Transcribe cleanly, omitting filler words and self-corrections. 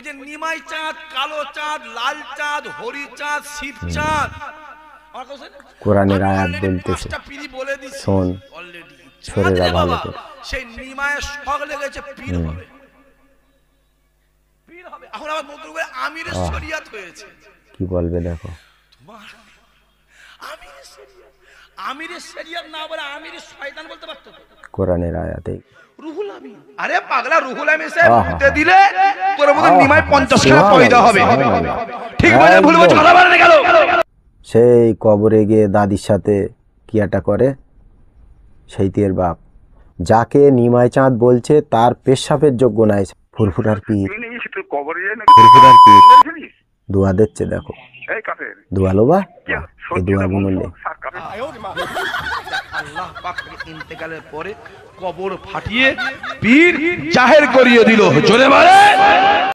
যে নিমাই চাঁদ, কালো চাঁদ, লাল চাঁদ, হরি চাঁদ, শিব চাঁদ, কোরআনের আয়াত বলতেছে, শোন সরে যা ভালো করে। সেই নিমায়ের শখ লেগেছে পীর হবে, পীর হবে। এখন আবার নতুন করে আমিরের শরিয়াত হয়েছে। কি বলবে দেখো, আমিরের শরিয়াত, আমিরের শরিয়াত না বলে আমিরের শয়তান বলতে পারতো। কোরআনের আয়াতে রুহুল আমিন, আরে পাগলা রুহুল আমিন সাহেব বলতে দিলে তোর মতো নিমাই 50 খানা পয়দা হবে। ঠিক বলে ভুল বলছ, কথা বলে গেল। সেই কবরে গিয়ে দাদির সাথে কিয়াটা করে সেই তের বাপ, যাকে নিমাই চাঁদ বলছে তার পেশাবের যোগ্য নাই। ফুরফুরার পীর, ফুরফুরার পীর দোয়া দিচ্ছে দেখো, দোয়ালো বা এই দোয়া গুনলে আল্লাহ পাকের ইন্তেকালের পরে কবর ফাটিয়ে পীর জাহের করিয়ে দিল। জোরে বলে